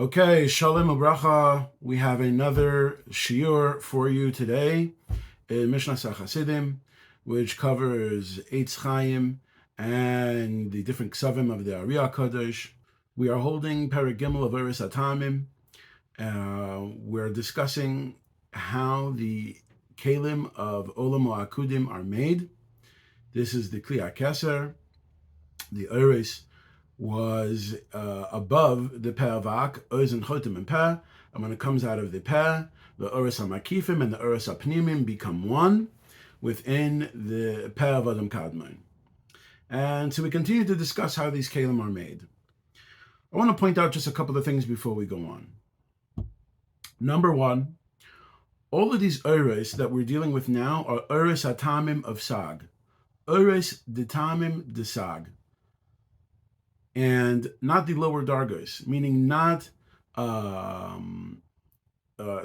Okay, Shalom Ubracha. We have another Shiur for you today in Mishnah Chasidim, which covers Eitz Chaim and the different ksavim of the Ariyah Kadosh. We are holding Perek Gimel of Oros Atamim. We're discussing how the kelim of Olam Akudim are made. This is the Kli HaKeser. The Oros was above the peh avak, oz and chotim and peh, and when it comes out of the peh, the oros mekifim and the oros pnimim become one within the peh of Adam Kadmon. And so we continue to discuss how these kelim are made. I want to point out just a couple of things before we go on. Number one, all of these oros that we're dealing with now are oros hatamim of sag, oros detamim de sag. And not the lower dargos, meaning not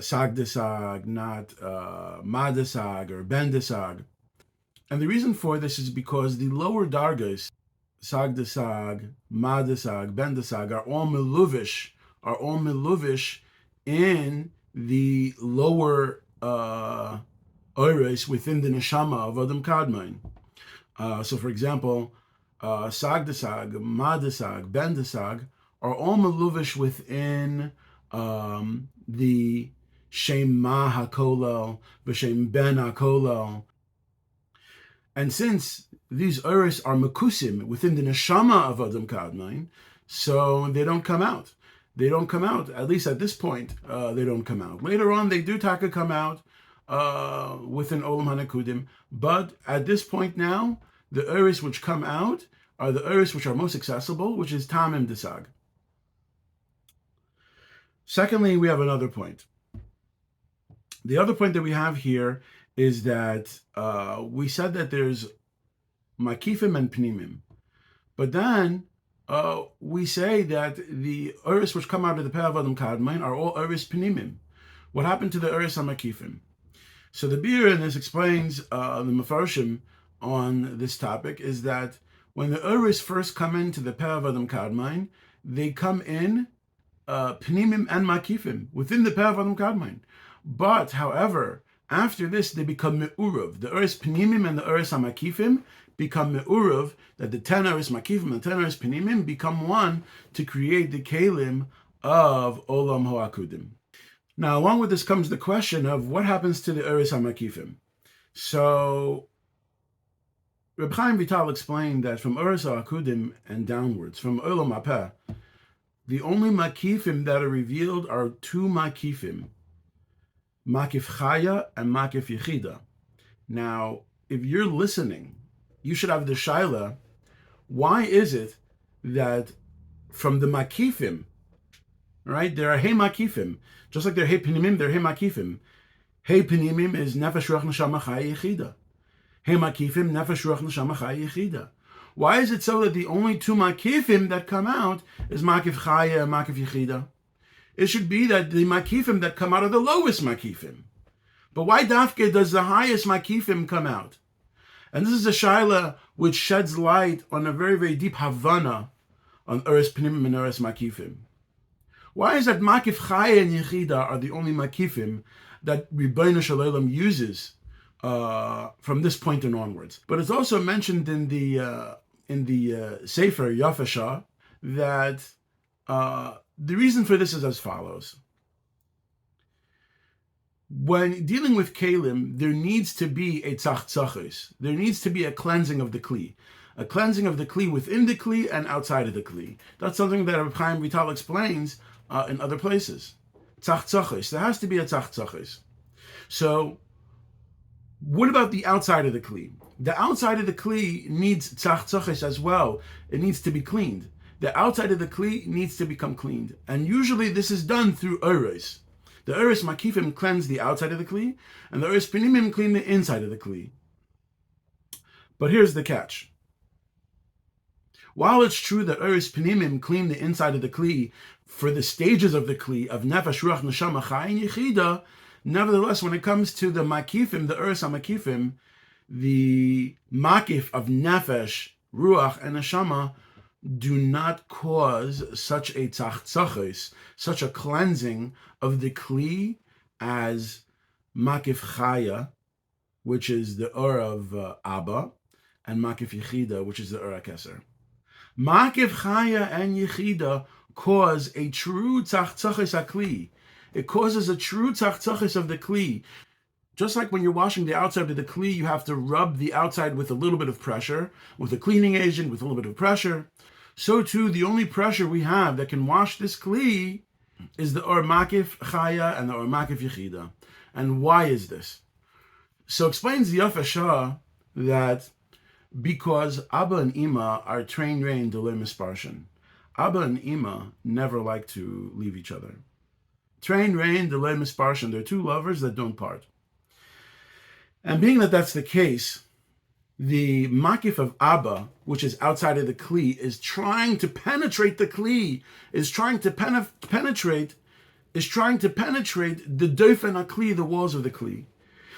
sag de sag, not ma de sag or ben de sag. And the reason for this is because the lower dargos, sag de sag, ma de sag, ben de sag, are all meluvish in the lower oros within the neshama of Adam Kadmon. So, for example, sag de sag, ma de sag, ben de sag are all meluvish within the shem ma hakolel, v'shem ben hakolel. And since these oros are mekusim within the neshama of Adam Kadmon, so they don't come out. They don't come out, at least at this point, they don't come out. Later on, they do taka come out within Olam HaNekudim, but at this point now, the oros which come out are the oros which are most accessible, which is tamim de sag. Secondly, we have another point. The other point that we have here is that we said that there's mekifim and pnimim, but then we say that the oros which come out of the peh of Adam Kadmon are all oros pnimim. What happened to the oros mekifim? So the Bir in this explains the Mefarshim on this topic is that when the oros first come into the peh of Adam Kadmon, they come in pnimim and mekifim within the peh of Adam Kadmon. But, however, after this they become me'uruv. The oros pnimim and the oros mekifim become me'uruv, that the 10 oros mekifim and the 10 oros pnimim become one to create the kelim of Olam HaAkudim. Now, along with this comes the question of what happens to the oros mekifim. So, Rabbi Chaim Vital explained that from Oros HaAkudim and downwards, from Olam HaPeh, the only Mekifim that are revealed are two Mekifim, Makif Chaya and Makif Yechida. Now, if you're listening, you should have the Shaila, why is it that from the Mekifim, right, there are Hey Mekifim, just like there are Hey Pnimim, there are Hey Mekifim. Hey Pnimim is Nefesh Ruach Neshama Chaya Yechida. Hey Mekifim, Nefesh Ruach Neshama Chaya Yechida. Why is it so that the only two Mekifim that come out is Makif Chaya and Makif Yechida? It should be that the Mekifim that come out are the lowest Mekifim. But why Dafke does the highest Mekifim come out? And this is a Shaila which sheds light on a very, very deep Havana on Oros Pnimim and Oros Mekifim. Why is that Makif Chaya and Yechida are the only Mekifim that Ribbono Shel Olam uses from this point and onwards? But it's also mentioned in the Sefer Yafashah that the reason for this is as follows. When dealing with kelim, there needs to be a tzachtzachos. There needs to be a cleansing of the kli. A cleansing of the kli within the kli and outside of the kli. That's something that Rabbi Chaim Vital explains in other places. Tzachtzachos. There has to be a tzachtzachos. So, what about the outside of the kli? The outside of the kli needs tzachtzachos as well. It needs to be cleaned. The outside of the kli needs to become cleaned. And usually this is done through oros. The oros mekifim cleanse the outside of the kli, and the oros pnimim clean the inside of the kli. But here's the catch. While it's true that oros pnimim clean the inside of the kli for the stages of the kli of nefesh, ruach, neshama, chai, and yechida, nevertheless, when it comes to the mekifim, the oros mekifim, the makif of nefesh, ruach, and neshama do not cause such a tzachtzachos, such a cleansing of the kli as makif chaya, which is the ur of Abba, and makif yichida, which is the ur keser. Makif chaya and yichida cause a true tzachtzachos hakli. It causes a true tzachtzachos of the kli. Just like when you're washing the outside of the kli, you have to rub the outside with a little bit of pressure, with a cleaning agent, with a little bit of pressure. So too, the only pressure we have that can wash this kli is the or makif chaya and the or makif yichida. And why is this? So explains the Yafeh Shah that because Abba and Ima are train rein delay misparshin. Abba and Ima never like to leave each other. Train rein delay misparshin. They're two lovers that don't part. And being that that's the case, the makif of Abba, which is outside of the kli, is trying to penetrate the kli, is trying to penetrate the dofen hakli, the walls of the kli.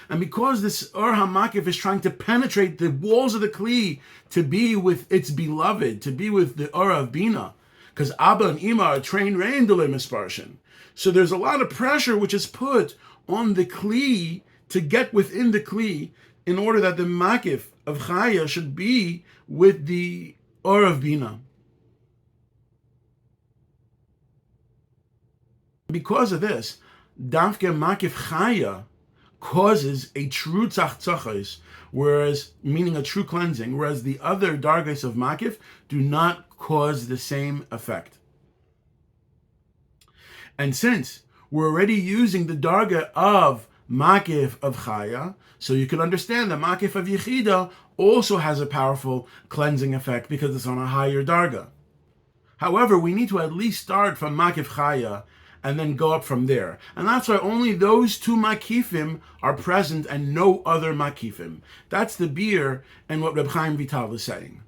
And because this ur hamakif is trying to penetrate the walls of the kli to be with its beloved, to be with the ur of bina, because Abba and Ima are trained rein delay misparshin. So there's a lot of pressure which is put on the kli to get within the kli in order that the makif of chaya should be with the ur of bina. Because of this, dafke makif chaya causes a true tzachtzachos, whereas meaning a true cleansing, whereas the other dargos of makif do not cause the same effect. And since we're already using the darga of makif of chaya, so you can understand that makif of yichida also has a powerful cleansing effect because it's on a higher darga. However, we need to at least start from makif chaya and then go up from there. And that's why only those two makifim are present and no other makifim. That's the beer and what Reb Chaim Vital is saying.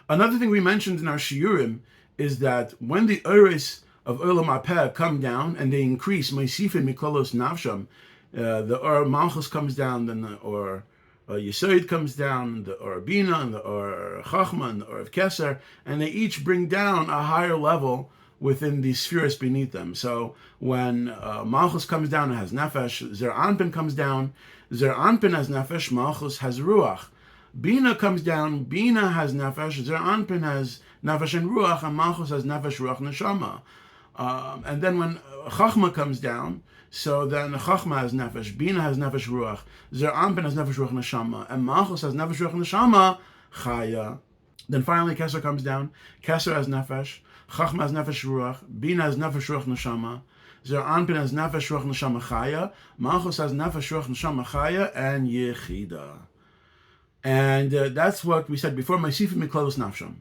Another thing we mentioned in our shiurim is that when the Oros of Olam Apeh come down and they increase, Mekifim Mikolos Nafsham, the Or Malchus comes down, then the Or Yesod comes down, the Or Bina, and the Or Chachma, and the Or of Keser, and they each bring down a higher level within the spheres beneath them. So when Malchus comes down, it has Nefesh. Zer Anpin comes down, Zer Anpin has Nefesh, Malchus has Ruach. Bina comes down, Bina has Nefesh, Zer Anpin has Nefesh and Ruach, and Malchus has Nefesh, Ruach, Neshama. And then when Chachma comes down, so then Chachma has Nefesh, Bina has Nefesh Ruach, Zer Anpin has Nefesh Ruach Neshama, and Malchus has Nefesh Ruach Neshama, Chaya. Then finally Keser comes down, Keser has Nefesh, Chachma has Nefesh Ruach, Bina has Nefesh Ruach Neshama, Zer Anpin has Nefesh Ruach Neshama Chaya, Malchus has Nefesh Ruach Neshama Chaya, and Yechida. And that's what we said before, Mekifim Mikolos Nafsham.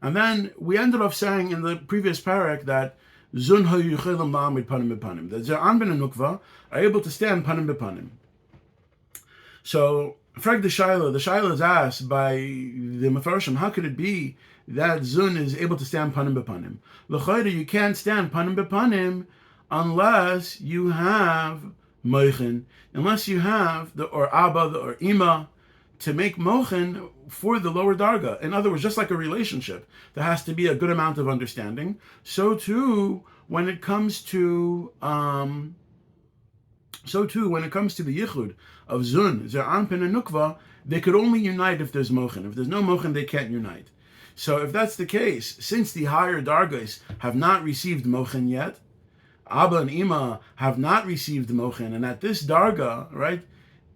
And then we ended off saying in the previous parak that Zun ha'yuchelim ba'amid panim b'panim, that Zer Anpin and Nukva are able to stand panim b'panim. So, Frag the Shaila is asked by the Mefarshim, how could it be that Zun is able to stand panim b'panim? L'chayda, you can't stand panim b'panim unless you have moichin, unless you have the or Abba, the or Ima, to make mochen for the lower darga. In other words, just like a relationship, there has to be a good amount of understanding. So too, when it comes to the yichud of Zun, Zer Anpin and Nukva, they could only unite if there's mochen. If there's no mochen, they can't unite. So if that's the case, since the higher dargas have not received mochen yet, Abba and Ima have not received mochen, and at this darga, right,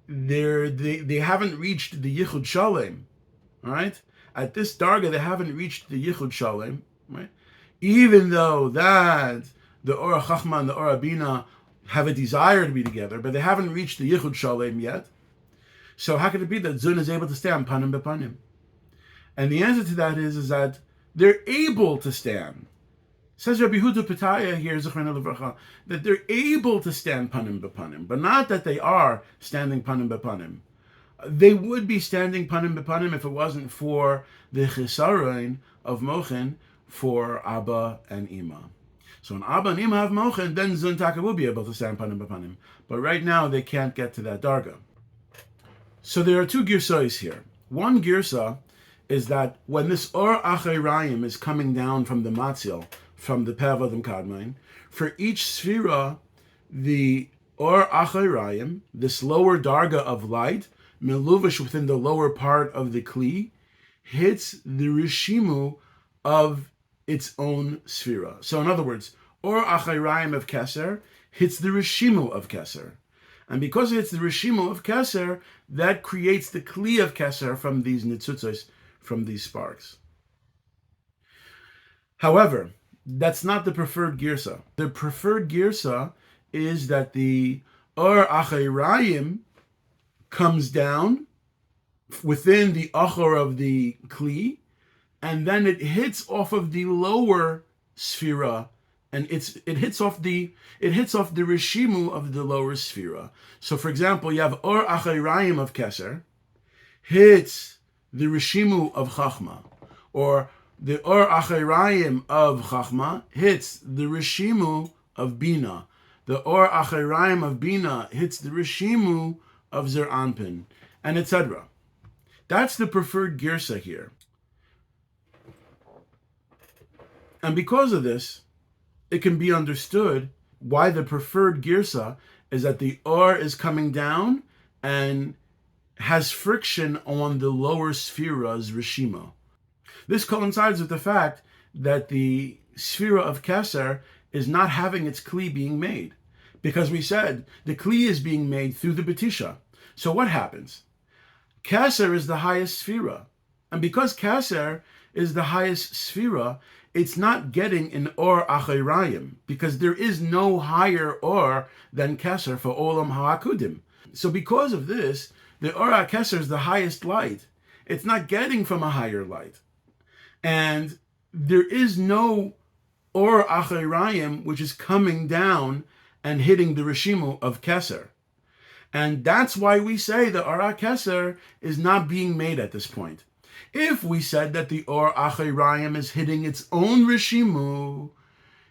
they haven't reached the Yichud Shalem, right? At this darga, they haven't reached the Yichud Shalem, right? Even though that the Ora Chachma and the Ora Bina have a desire to be together, but they haven't reached the Yichud Shalem yet. So how could it be that Zun is able to stand panim b'panim? And the answer to that is that they're able to stand. Says Rabbi Huda Pitaya here, Zechrona Livracha, that they're able to stand panim b'panim, but not that they are standing panim b'panim. They would be standing panim b'panim if it wasn't for the chisaron of mochen for Abba and Ima. So when Abba and Ima have mochen, then Zun Taka will be able to stand panim b'panim. But right now they can't get to that darga. So there are two girsas here. One girsa is that when this or achayrayim is coming down from the matzil, from the pevadim kadmain, for each sfira, the or achayrayim, this lower darga of light, meluvish within the lower part of the kli, hits the rishimu of its own sfira. So in other words, or achayrayim of keser hits the rishimu of keser. And because it's the rishimu of keser, that creates the kli of keser from these nitzutzos, from these sparks. However, that's not the preferred girsa. The preferred girsa is that the or achayrayim comes down within the achor of the kli, and then it hits off of the lower sphira, and it hits off the rishimu of the lower sphira. So, for example, you have or achayrayim of keser hits the rishimu of chachma, or the or achayrayim of chachma hits the rishimu of bina. The or achayrayim of bina hits the rishimu of zer anpin, and etc. That's the preferred girsa here. And because of this, it can be understood why the preferred girsa is that the or is coming down and has friction on the lower sphira's rishima. This coincides with the fact that the sphira of keser is not having its kli being made, because we said the kli is being made through the betisha. So what happens? Keser is the highest sphira, and because keser is the highest sphira, it's not getting an or achayrayim, because there is no higher or than keser for olam ha'akudim. So because of this, the or keser is the highest light. It's not getting from a higher light. And there is no or achayrayim which is coming down and hitting the rishimu of keser. And that's why we say the or keser is not being made at this point. If we said that the or achayrayim is hitting its own rishimu,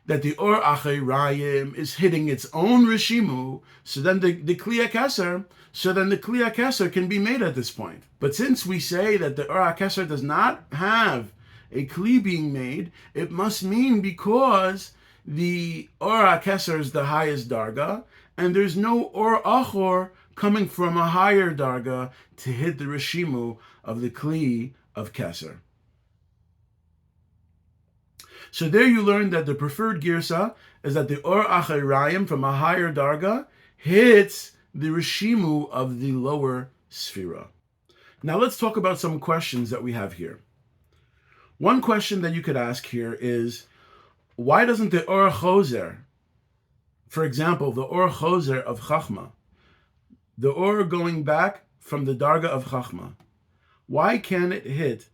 that the or achayrayim is hitting its own rishimu, so then the kli keser can be made at this point. But since we say that the or keser does not have a kli being made, it must mean because the or keser is the highest darga, and there's no or achor coming from a higher darga to hit the rishimu of the kli of keser. So there you learn that the preferred girsa is that the or achayrayim from a higher darga hits the rishimu of the lower sphira. Now let's talk about some questions that we have here. One question that you could ask here is, why doesn't the or choser, for example, the or choser of chachma, the or going back from the darga of chachma, why can't it hit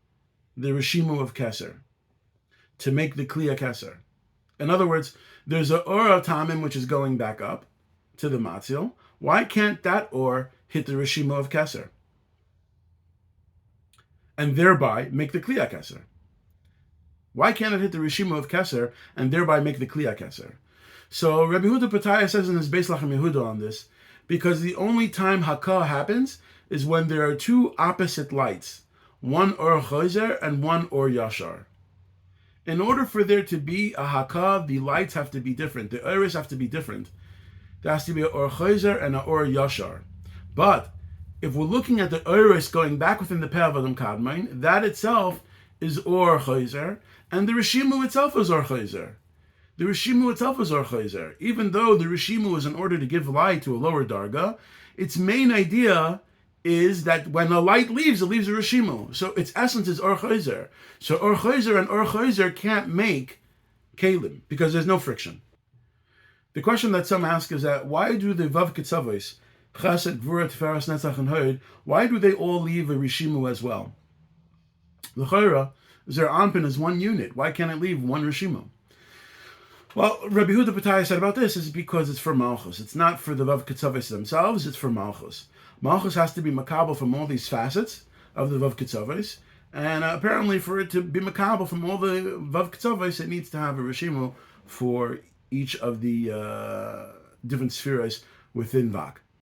the rishimu of keser to make the kli keser? In other words, there's an or of tamim which is going back up to the matzil. Why can't that or hit the rishimu of keser and thereby make the kli keser? Why can't it hit the rishimu of keser and thereby make the kli keser? So Rabbi Yehuda Pataya says in his Beis Lachem Yehuda on this, because the only time haka happens is when there are two opposite lights, one or choser and one or yashar. In order for there to be a haka, the lights have to be different. The oros have to be different. There has to be an or choser and an or yashar. But if we're looking at the oros going back within the pevadim kadmain, that itself is or choser, and the rishimu itself is or choser. The rishimu itself is or choser. Even though the rishimu is in order to give light to a lower darga, its main idea is that when a light leaves, it leaves a rishimu. So its essence is or choser. So or choser and or choser can't make kelim because there's no friction. The question that some ask is that why do the vav ketzavos, chesed, gvura, tiferes, netzach, and hod, why do they all leave a rishimu as well? L'chayra, zer anpin is one unit. Why can't it leave one rishimu? Well, Rabbi Yehuda Pataya said about this is because it's for Malchus. It's not for the Vav Ketzavos themselves, it's for Malchus. Malchus has to be makabel from all these facets of the Vav Ketzavos, and apparently for it to be makabel from all the Vav Ketzavos, it needs to have a Rishimu for each of the different spheres within Vak.